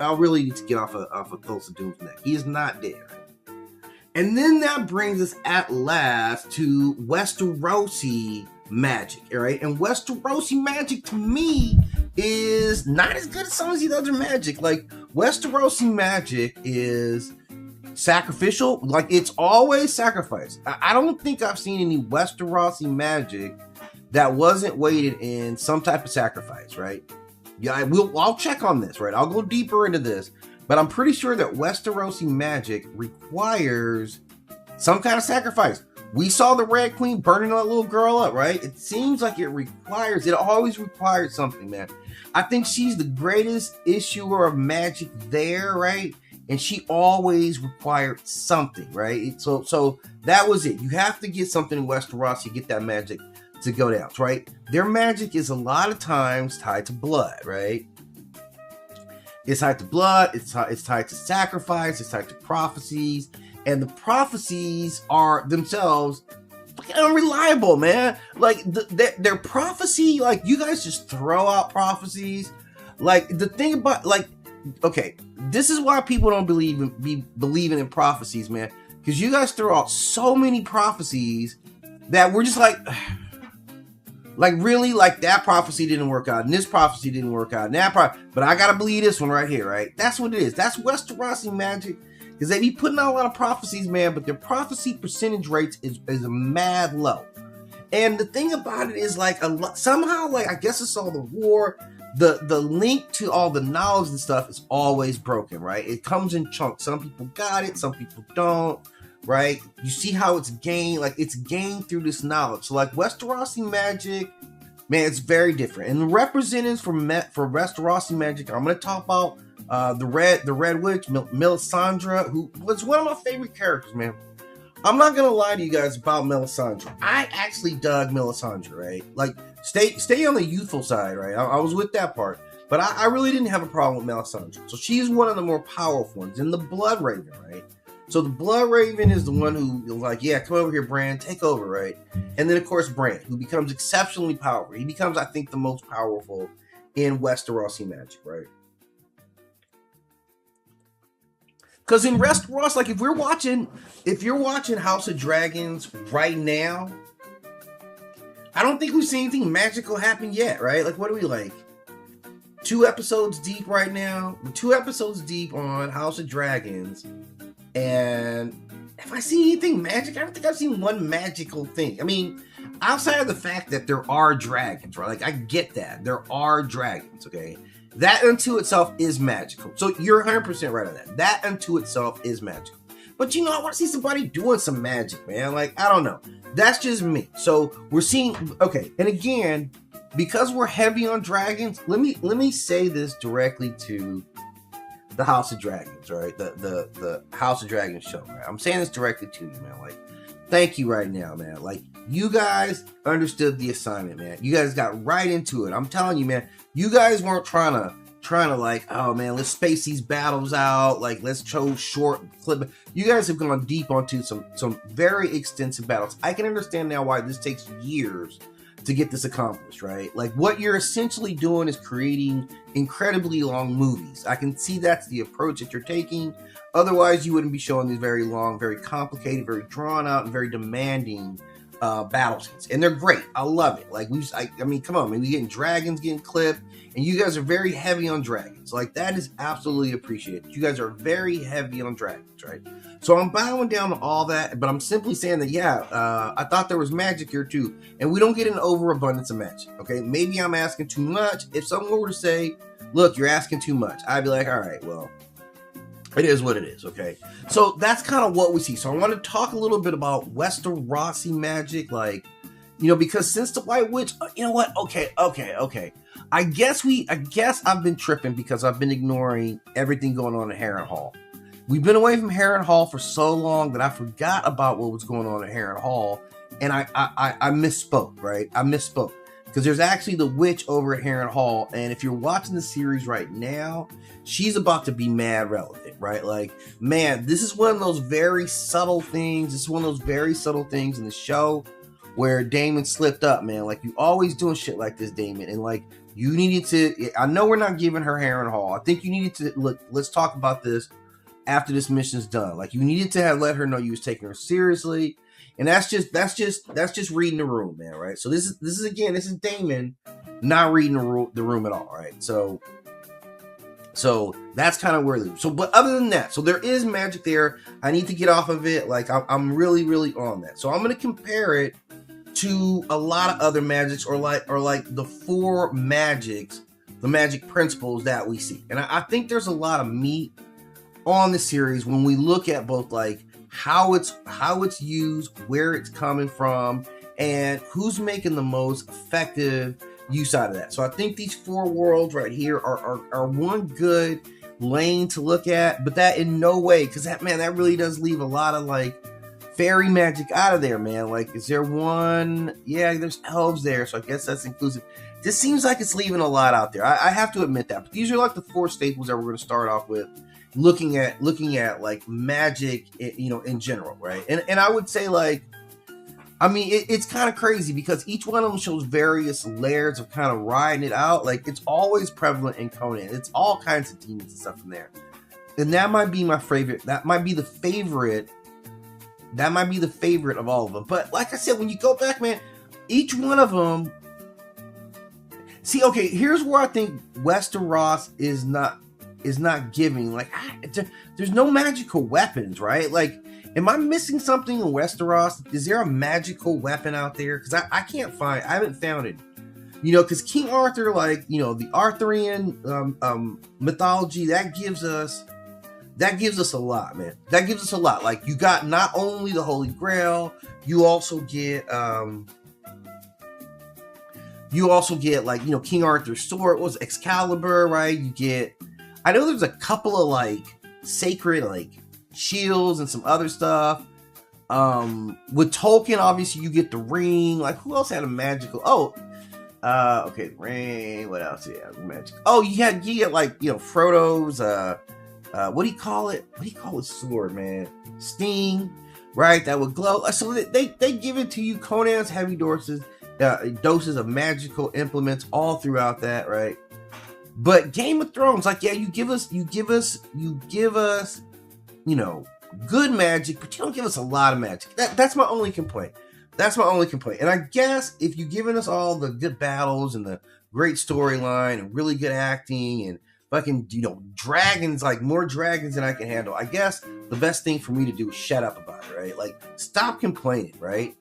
I really need to get off of Thulsa Doom's neck. He is not dead. And then that brings us at last to Westerosi magic, all right? And Westerosi magic to me is not as good as some of these other magic. Like Westerosi magic is sacrificial. Like it's always sacrifice. I don't think I've seen any Westerosi magic that wasn't weighted in some type of sacrifice, right? Yeah, I'll check on this, right? I'll go deeper into this, but I'm pretty sure that Westerosi magic requires some kind of sacrifice. We saw the Red Queen burning that little girl up, right? It seems like it always requires something, man. I think she's the greatest issuer of magic there, right? And she always required something, right? So that was it. You have to get something in Westeros to get that magic to go down, right? Their magic is a lot of times tied to blood, right? It's tied to blood, it's tied to sacrifice, it's tied to prophecies, and the prophecies are themselves unreliable, man. Like their prophecy, like you guys just throw out prophecies. Like the thing about, like, okay, this is why people don't believe in prophecies, man. Because you guys throw out so many prophecies that we're just like really, like that prophecy didn't work out, and this prophecy didn't work out, and that but I gotta believe this one right here, right? That's what it is. That's Westerosi magic, because they be putting out a lot of prophecies, man, but their prophecy percentage rates is a mad low. And the thing about it is, like, somehow, like, I guess it's all the war, the link to all the knowledge and stuff is always broken, right? It comes in chunks. Some people got it, some people don't. Right? You see how it's gained, like it's gained through this knowledge. So like Westerosi magic, man, it's very different. And the representatives for Westerosi magic, I'm going to talk about the Red Witch, Melisandre, who was one of my favorite characters, man. I'm not going to lie to you guys about Melisandre. I actually dug Melisandre, right? Like stay on the youthful side, right? I was with that part. But I really didn't have a problem with Melisandre. So she's one of the more powerful ones. And the Blood Raven, right? So the Blood Raven is the one who is like, yeah, come over here, Bran, take over, right? And then, of course, Bran, who becomes exceptionally powerful. He becomes, I think, the most powerful in Westerosi magic, right? Because in Westeros, like, if you're watching House of Dragons right now, I don't think we've seen anything magical happen yet, right? Like, what are we, like, 2 episodes deep right now? We're 2 episodes deep on House of Dragons. And if I see anything magic, I don't think I've seen one magical thing. I mean, outside of the fact that there are dragons, right? Like, I get that. There are dragons, okay? That unto itself is magical. So you're 100% right on that. That unto itself is magical. But, you know, I want to see somebody doing some magic, man. Like, I don't know. That's just me. So we're seeing, okay. And again, because we're heavy on dragons, let me say this directly to the House of Dragons, right? The House of Dragons show, right? I'm saying this directly to you, man. Like, thank you right now, man. Like, you guys understood the assignment, man. You guys got right into it. I'm telling you, man. You guys weren't trying to like, oh man, let's space these battles out. Like, let's choose short clip. You guys have gone deep onto some very extensive battles. I can understand now why this takes years to get this accomplished, right? Like, what you're essentially doing is creating incredibly long movies. I can see that's the approach that you're taking. Otherwise, you wouldn't be showing these very long, very complicated, very drawn out, and very demanding battle scenes. And they're great. I love it. Like, I mean, come on, man. We getting dragons getting clipped, and you guys are very heavy on dragons. Like, that is absolutely appreciated. You guys are very heavy on dragons, right? So I'm bowing down to all that, but I'm simply saying that, yeah, I thought there was magic here too. And we don't get an overabundance of magic, okay? Maybe I'm asking too much. If someone were to say, look, you're asking too much, I'd be like, all right, well, it is what it is, okay? So that's kind of what we see. So I want to talk a little bit about Westerosi magic, like, you know, because since the White Witch, you know what? Okay. I guess I've been tripping because I've been ignoring everything going on at Harrenhal. We've been away from Harrenhal for so long that I forgot about what was going on at Harrenhal, and I misspoke, right? I misspoke. Because there's actually the witch over at Harrenhal, and if you're watching the series right now, she's about to be mad relevant, right? Like, man, this is one of those very subtle things. This is one of those very subtle things in the show where Daemon slipped up, man. Like, you always doing shit like this, Daemon, and like, You needed to. I know we're not giving her Harren Hall. I think you needed to look. Let's talk about this after this mission's done. Like, you needed to have let her know you was taking her seriously, and that's just reading the room, man. Right. So this is Damon not reading the room at all. Right. So that's kind of where. So, but other than that, so there is magic there. I need to get off of it. Like, I'm really on that. So I'm gonna compare it to a lot of other magics, or like the four magics, the magic principles that we see. And I think there's a lot of meat on the series when we look at both like how it's used, where it's coming from, and who's making the most effective use out of that. So I think these four worlds right here are one good lane to look at, but that in no way, because that really does leave a lot of like fairy magic out of there, man. Like, is there one? Yeah, there's elves there, so I guess that's inclusive. This seems like it's leaving a lot out there. I have to admit that. But these are like the four staples that we're going to start off with, looking at like magic, in general, right? And I would say, like, I mean, it's kind of crazy because each one of them shows various layers of kind of riding it out. Like, it's always prevalent in Conan. It's all kinds of demons and stuff in there. And that might be my favorite. That might be the favorite. That might be the favorite of all of them. But like I said, when you go back, man, each one of them. See, okay, here's where I think Westeros is not giving. Like, there's no magical weapons, right? Like, am I missing something in Westeros? Is there a magical weapon out there? Because I can't find. I haven't found it. Because King Arthur, like, the Arthurian mythology, that gives us a lot, man. That gives us a lot. Like, you got not only the Holy Grail, you also get like, King Arthur's sword. What was it? Excalibur, right? You get. I know there's a couple of like sacred like shields and some other stuff. With Tolkien, obviously you get the ring. Like, who else had a magical? Okay, ring. What else? Yeah, magic. Oh, you get like, Frodo's what do you call it? What do you call his sword, man? Sting, right? That would glow. So they give it to you. Conan's heavy doses of magical implements all throughout that, right? But Game of Thrones, like, yeah, you give us, good magic, but you don't give us a lot of magic. That's my only complaint. And I guess if you're giving us all the good battles and the great storyline and really good acting and fucking, dragons, like more dragons than I can handle, I guess the best thing for me to do is shut up about it, right? Like, stop complaining, right?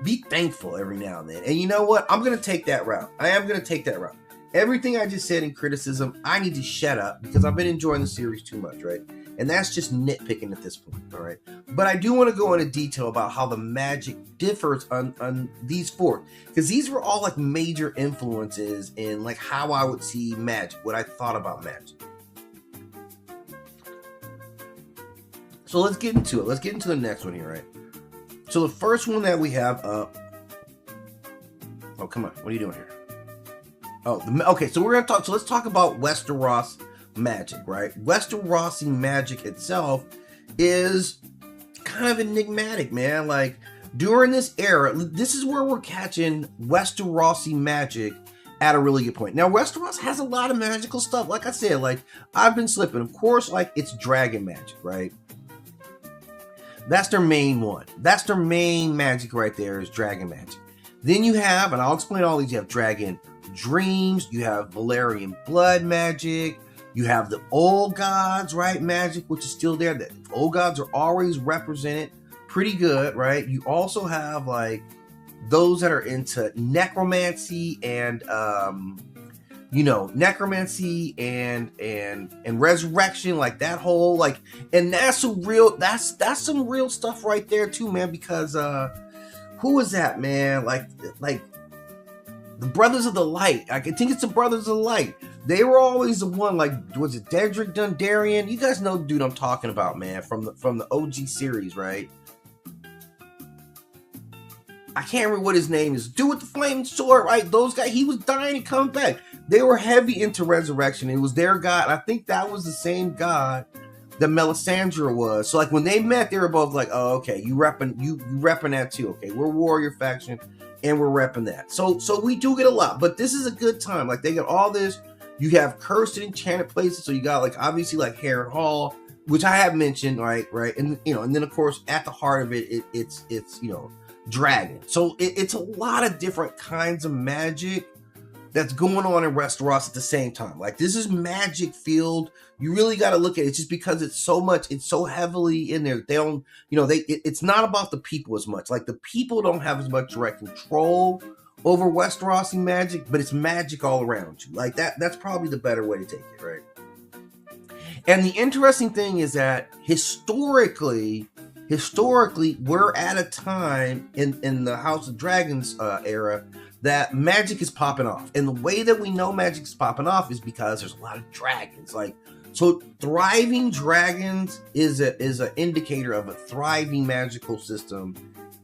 Be thankful every now and then. And you know what? I'm going to take that route. I am going to take that route. Everything I just said in criticism, I need to shut up because I've been enjoying the series too much, right? And that's just nitpicking at this point, all right? But I do want to go into detail about how the magic differs on these four, because these were all like major influences in like how I would see magic, what I thought about magic. So let's get into it. Let's get into the next one here, right? So the first one that we have up. Oh, come on. What are you doing here? Okay, so we're going to talk. So let's talk about Westeros magic, right? Westerosi magic itself is kind of enigmatic, man. Like, during this era, this is where we're catching Westerosi magic at a really good point. Now, Westeros has a lot of magical stuff. Like I said, like, I've been slipping. Of course, like, it's dragon magic, right? That's their main one. That's their main magic right there, is dragon magic. Then you have, and I'll explain all these, you have dragon dreams, you have Valyrian blood magic, you have the old gods, right, magic, which is still there. The old gods are always represented pretty good, right? You also have like those that are into necromancy and necromancy and resurrection, like that whole, like, and that's some real stuff right there too, man, because who is that, man? Like the Brothers of the Light. I think it's the Brothers of the Light. They were always the one, like, was it Dedrick Dondarrion? You guys know the dude I'm talking about, man, from the OG series, right? I can't remember what his name is. Dude with the flaming sword, right? Those guys, he was dying and coming back. They were heavy into resurrection. It was their god. And I think that was the same god that Melisandre was. So like when they met, they were both like, oh, okay, you repping that too. Okay, we're warrior faction. and we're repping that. So we do get a lot, but this is a good time. Like they got all this. You have cursed and enchanted places, so you got like obviously like Harrenhal Hall, which I have mentioned, right, and and then of course at the heart of it's dragon. So it's a lot of different kinds of magic that's going on in Westeros at the same time. Like this is magic field. You really got to look at it just because it's so much, it's so heavily in there. They don't, it's not about the people as much. Like the people don't have as much direct control over Westerosi magic, but it's magic all around you. Like that's probably the better way to take it, right? And the interesting thing is that historically, we're at a time in the House of Dragons era that magic is popping off. And the way that we know magic is popping off is because there's a lot of dragons. Like, so thriving dragons is an indicator of a thriving magical system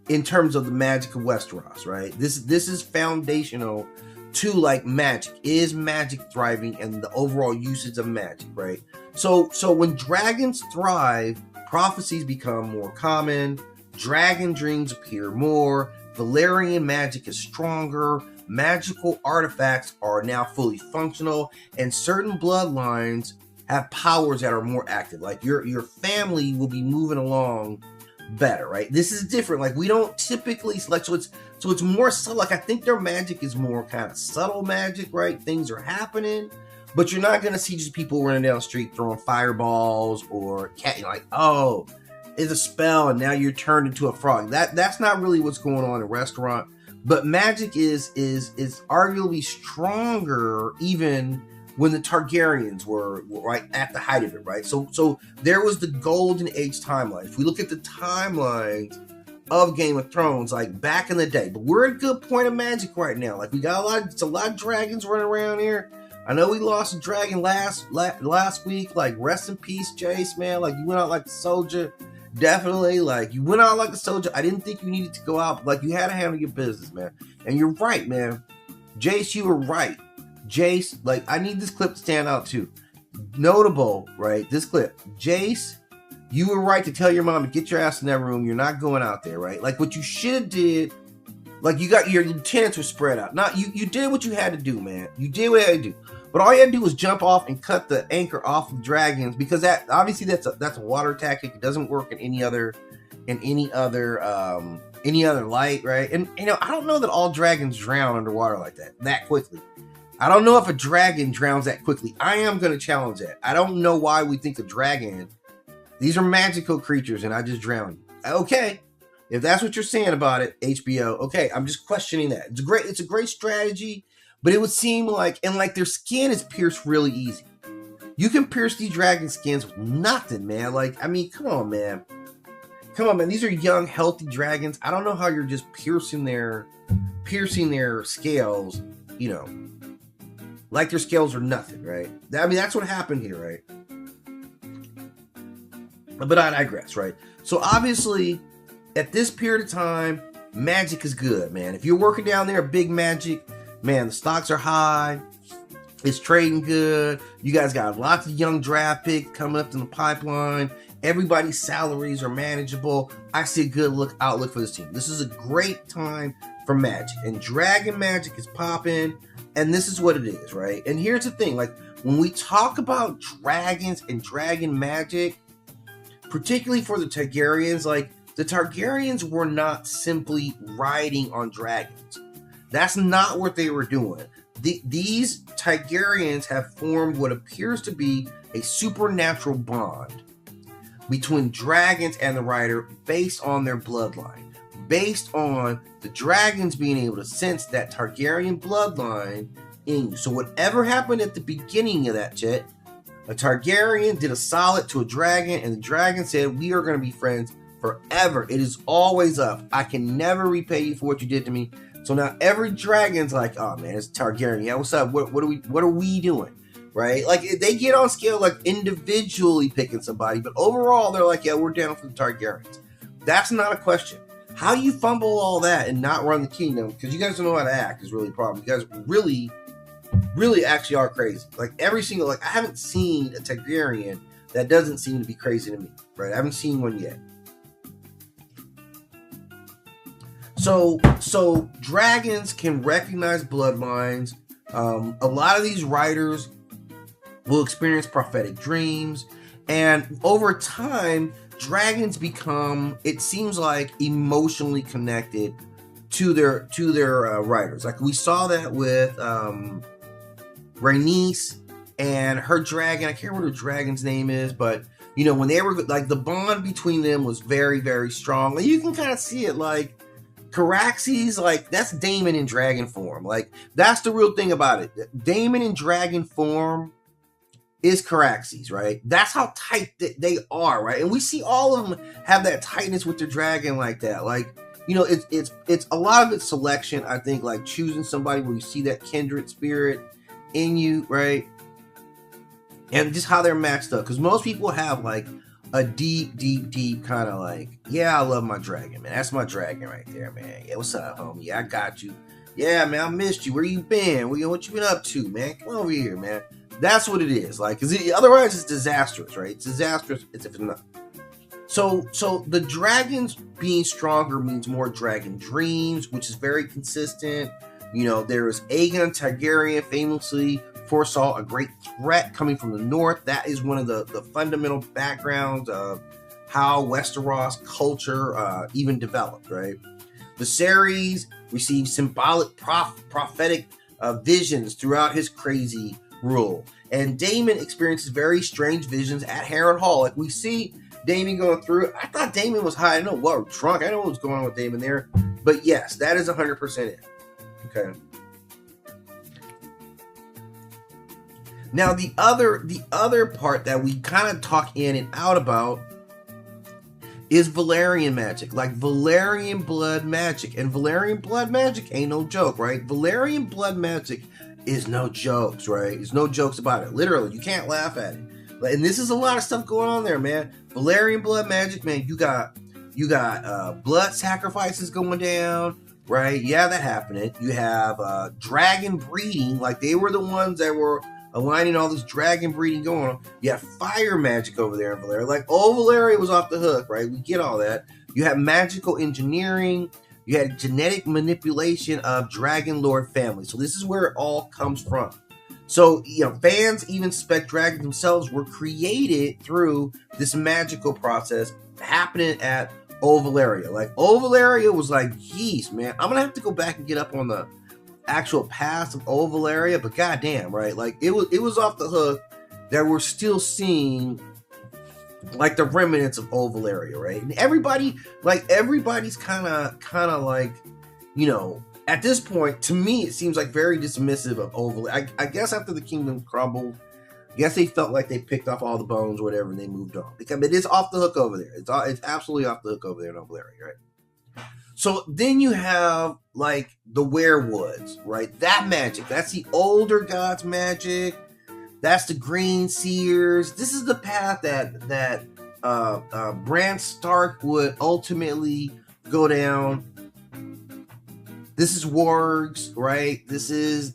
in terms of the magic of Westeros, right? This is foundational to like magic. Is magic thriving and the overall usage of magic, right? So when dragons thrive, prophecies become more common, dragon dreams appear more, Valyrian magic is stronger, magical artifacts are now fully functional, and certain bloodlines have powers that are more active. Like your family will be moving along better, right? This is different. Like we don't typically like so it's more subtle. Like I think their magic is more kind of subtle magic, right? Things are happening, but you're not gonna see just people running down the street throwing fireballs or like, oh, it's a spell and now you're turned into a frog. That's not really what's going on in Restaurant. But magic is arguably stronger even when the Targaryens were right at the height of it, right? So there was the Golden Age timeline. If we look at the timelines of Game of Thrones, like back in the day, but we're at a good point of magic right now. Like we got a lot of dragons running around here. I know we lost a dragon last week. Like rest in peace, Jace, man. Like you went out like a soldier. Definitely, like you went out like a soldier. I didn't think you needed to go out, but like you had to handle your business, man. And you're right, man. Jace, you were right. Jace, like I need this clip to stand out too. Notable, right? This clip. Jace, you were right to tell your mom to get your ass in that room. You're not going out there, right? Like what you should have did. Like you got your lieutenants were spread out. Not you did what you had to do, man. You did what you had to do. But all you had to do was jump off and cut the anchor off of dragons, because that obviously that's a water tactic. It doesn't work in any other light, right? And I don't know that all dragons drown underwater like that quickly. I don't know if a dragon drowns that quickly. I am going to challenge that. I don't know why we think a dragon. These are magical creatures, and I just drown you. Okay, if that's what you're saying about it, HBO. Okay, I'm just questioning that. It's a great strategy. But it would seem like, and like their skin is pierced really easy. You can pierce these dragon skins with nothing, man. Like, I mean, come on, man. These are young, healthy dragons. I don't know how you're just piercing their scales, like their scales are nothing, right? I mean, that's what happened here, right? But I digress, right? So obviously, at this period of time, magic is good, man. If you're working down there, big magic, man, the stocks are high. It's trading good. You guys got lots of young draft picks coming up in the pipeline. Everybody's salaries are manageable. I see a good outlook for this team. This is a great time for magic. And dragon magic is popping. And this is what it is, right? And here's the thing. Like, when we talk about dragons and dragon magic, particularly for the Targaryens, like, the Targaryens were not simply riding on dragons. That's not what they were doing. These Targaryens have formed what appears to be a supernatural bond between dragons and the rider based on their bloodline. Based on the dragons being able to sense that Targaryen bloodline in you. So whatever happened at the beginning of that shit, a Targaryen did a solid to a dragon, and the dragon said, we are going to be friends forever. It is always up. I can never repay you for what you did to me. So now every dragon's like, oh man, it's Targaryen. Yeah, what's up? What are we doing? Right? Like they get on scale like individually picking somebody, but overall they're like, yeah, we're down for the Targaryens. That's not a question. How you fumble all that and not run the kingdom, because you guys don't know how to act, is really a problem. You guys really, really actually are crazy. Like every single, like I haven't seen a Targaryen that doesn't seem to be crazy to me. Right? I haven't seen one yet. So dragons can recognize bloodlines. A lot of these writers will experience prophetic dreams, and over time, dragons become, it seems like, emotionally connected to their writers. Like we saw that with Rhaenys and her dragon. I can't remember what her dragon's name is, but you know, when they were like, the bond between them was very, very strong. And you can kind of see it, like Caraxes, like that's Daemon in dragon form. Like that's the real thing about it. Daemon in dragon form is Caraxes, right? That's how tight they are, right? And we see all of them have that tightness with their dragon like that. Like, you know, it's a lot of it's selection. I think, like choosing somebody where you see that kindred spirit in you, right? And just how they're matched up. Because most people have like a deep kind of like, yeah, I love my dragon, man. That's my dragon right there, man. Yeah, what's up, homie? Yeah, I got you. Yeah, man, I missed you. Where you been? What you been up to, man? Come over here, man. That's what it is. Like, because otherwise it's disastrous, right? It's disastrous if it's not. So the dragons being stronger means more dragon dreams, which is very consistent. You know, there is Aegon Targaryen famously foresaw a great threat coming from the north. That is one of the fundamental backgrounds of how Westeros culture even developed, right? Viserys received symbolic prophetic visions throughout his crazy rule. And Daemon experiences very strange visions at Harrenhal. Like we see Daemon going through it. I thought Daemon was high. I know what drunk. I know what was going on with Daemon there. But yes, that is 100% it. Okay. Now the other part that we kind of talk in and out about is Valyrian magic, like Valyrian blood magic. And Valyrian blood magic ain't no joke, right? Valyrian blood magic is no jokes, right? There's no jokes about it. Literally, you can't laugh at it. And this is a lot of stuff going on there, man. Valyrian blood magic, man. You got blood sacrifices going down, right? Yeah, that happening. You have dragon breeding, like they were the ones that were aligning all this dragon breeding going on. You have fire magic over there in Valyria. Like, Valyria was off the hook, right? We get all that. You have magical engineering. You had genetic manipulation of Dragon Lord family. So this is where it all comes from. So, you know, fans even suspect dragons themselves were created through this magical process happening at Old Valyria. Like, Old Valyria was like, geez, man, I'm going to have to go back and get up on the actual past of Old Valyria, but goddamn, right? Like, it was off the hook that we're still seeing like the remnants of Old Valyria, right? And everybody's kind of like, you know, at this point, to me, it seems like very dismissive of Old Valyria. I guess after the kingdom crumbled, I guess they felt like they picked off all the bones or whatever, and they moved on. Because it is off the hook over there. It's absolutely off the hook over there in Old Valyria, right? So then you have like the werewoods, right? That magic, that's the older gods' magic. That's the Green Seers. This is the path that Bran Stark would ultimately go down. This is wargs, right? This is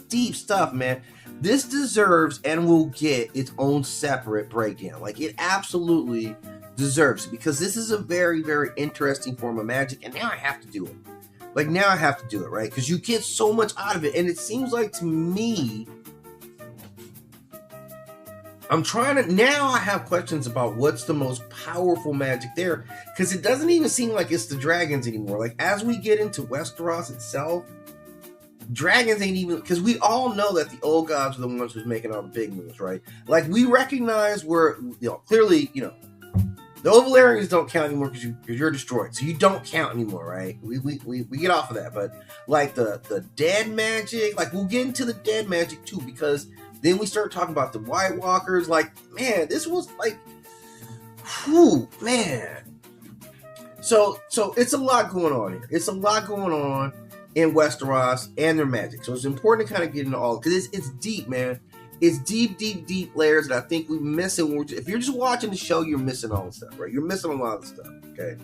deep stuff, man. This deserves and will get its own separate breakdown. Like, it absolutely deserves it, because this is a very, very interesting form of magic, and now I have to do it. Like, now I have to do it, right? Because you get so much out of it, and it seems like to me, now I have questions about what's the most powerful magic there, because it doesn't even seem like it's the dragons anymore. Like, as we get into Westeros itself, dragons ain't even, because we all know that the old gods are the ones who's making all the big moves, right? Like, we recognize where, you know, clearly, you know, the Old Valyrians don't count anymore because you're destroyed, so you don't count anymore, right? We get off of that, but like the dead magic, like we'll get into the dead magic too, because then we start talking about the White Walkers. Like, man, this was like, whew, man. So it's a lot going on here. It's a lot going on in Westeros and their magic. So it's important to kind of get into all, because it's deep, man. It's deep layers that I think we're missing. If you're just watching the show, you're missing all the stuff, right? You're missing a lot of the stuff, okay?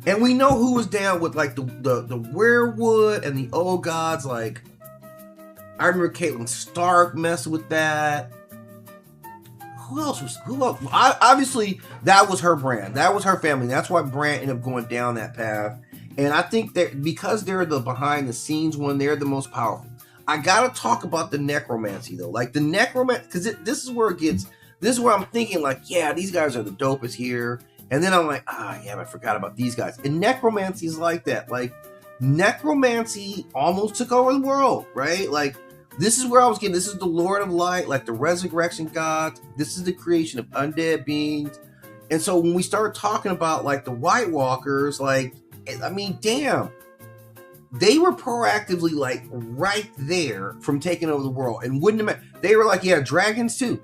And we know who was down with like the werewood and the old gods. Like, I remember Caitlyn Stark messing with that. who else was who else? Obviously, that was her brand. That was her family. That's why Brand ended up going down that path. And I think that because they're the behind the scenes one, they're the most powerful. I gotta talk about the necromancy though. Like the necromancy, because this is where it gets. This is where I'm thinking like, yeah, these guys are the dopest here. And then I'm like, yeah, I forgot about these guys. And necromancy is like that. Like necromancy almost took over the world, right? Like this is where I was getting. This is the Lord of Light, like the resurrection gods. This is the creation of undead beings. And so when we start talking about like the White Walkers, like, I mean, damn, they were proactively like right there from taking over the world. And wouldn't it, they were like, yeah, dragons too.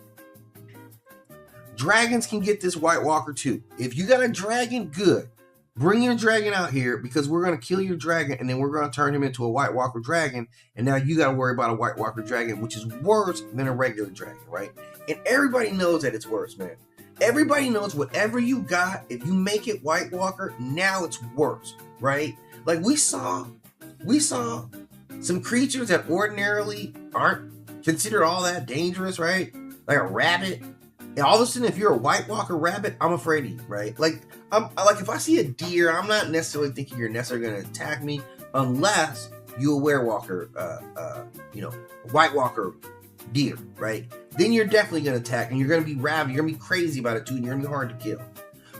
Dragons can get this White Walker too. If you got a dragon, good. Bring your dragon out here because we're going to kill your dragon and then we're going to turn him into a White Walker dragon. And now you got to worry about a White Walker dragon, which is worse than a regular dragon, right? And everybody knows that it's worse, man. Everybody knows whatever you got, if you make it White Walker, now it's worse, right? Like we saw some creatures that ordinarily aren't considered all that dangerous, right? Like a rabbit. And all of a sudden, if you're a White Walker rabbit, I'm afraid of you, right? Like, if I see a deer, I'm not necessarily thinking you're necessarily going to attack me unless you're a werewalker, White Walker deer, right? Then you're definitely going to attack, and you're going to be rabid. You're going to be crazy about it too, and you're going to be hard to kill.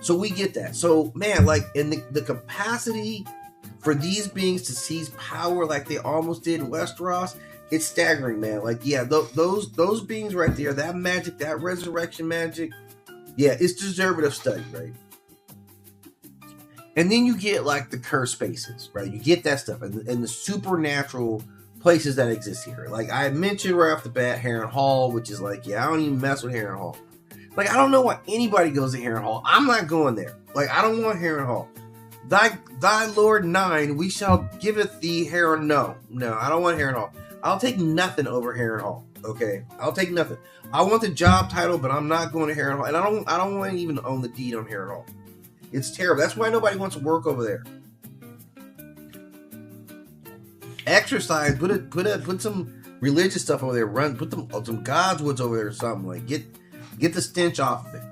So we get that. So man, like, in the capacity for these beings to seize power like they almost did in Westeros. It's staggering, man. Like, yeah, those beings right there, that magic, that resurrection magic, yeah, it's deserving of study, right? And then you get like the cursed spaces, right? You get that stuff and the supernatural places that exist here. Like I mentioned right off the bat, Harrenhal, which is like, yeah, I don't even mess with Harrenhal. Like I don't know why anybody goes to Harrenhal. I'm not going there. Like I don't want Harrenhal. Thy Lord 9, we shall giveth thee Harren. No, I don't want Harrenhal. I'll take nothing over Harrenhal. Okay, I'll take nothing. I want the job title, but I'm not going to Harrenhal, and I don't want to even own the deed on Harrenhal. It's terrible. That's why nobody wants to work over there. Exercise. Put some religious stuff over there. Put some godswoods over there or something. Like get the stench off of it.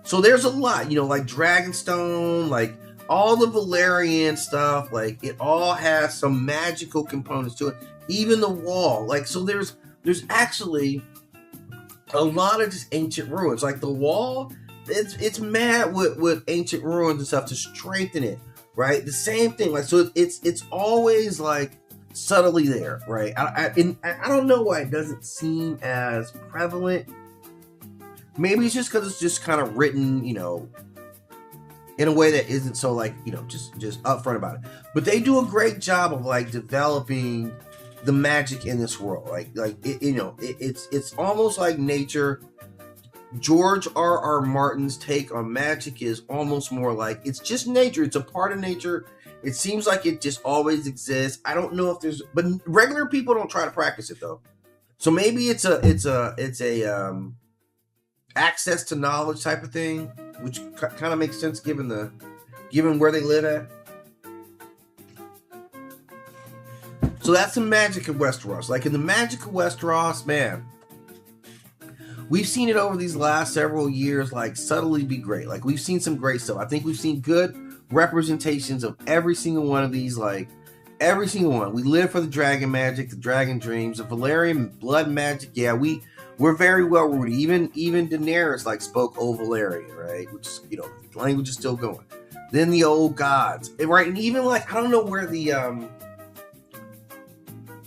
So there's a lot, like Dragonstone, like all the Valyrian stuff. Like it all has some magical components to it. Even the wall, like, so there's actually a lot of just ancient ruins. Like the wall, it's mad with ancient ruins and stuff to strengthen it, right? The same thing, like, so it's always like subtly there, right? I don't know why it doesn't seem as prevalent. Maybe it's just because it's just kind of written, in a way that isn't so like, just upfront about it. But they do a great job of like developing the magic in this world, it's almost like nature. George R.R. Martin's take on magic is almost more like it's just nature. It's a part of nature. It seems like it just always exists. I don't know if there's, but regular people don't try to practice it though. So maybe it's a access to knowledge type of thing, which kind of makes sense given where they live at. So that's the magic of Westeros. Like in the magic of Westeros, man, we've seen it over these last several years, like subtly be great. Like we've seen some great stuff. I think we've seen good representations of every single one of these, like every single one. We live for the dragon magic, the dragon dreams, the Valyrian blood magic. Yeah, we're very well rooted. Even Daenerys like spoke old Valyrian, right? Which is, the language is still going. Then the old gods, right? And even like I don't know where the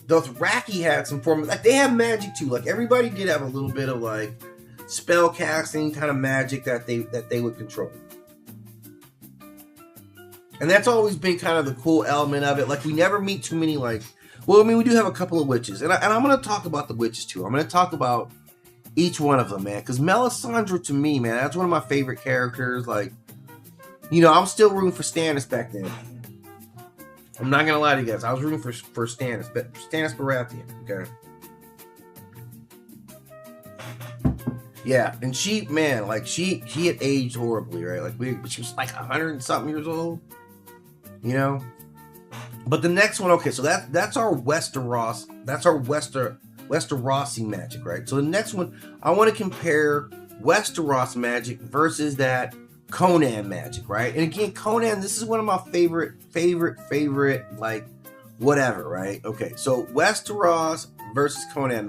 Dothraki had some form of, like they have magic too. Like everybody did have a little bit of like spell casting kind of magic that they would control. And that's always been kind of the cool element of it. Like we never meet too many we do have a couple of witches. And I'm going to talk about the witches too. I'm going to talk about each one of them, man. Because Melisandre to me, man, that's one of my favorite characters. Like, I'm still rooting for Stannis back then. I'm not gonna lie to you guys. I was rooting for Stannis Baratheon. Okay. Yeah, and she had aged horribly, right? Like she was like 100 and something years old. But the next one, okay, so that's our Westeros. That's our Westerosi magic, right? So the next one, I want to compare Westeros magic versus that Conan magic, right? And again, Conan, this is one of my favorite, like, whatever, right? Okay, so Westeros versus Conan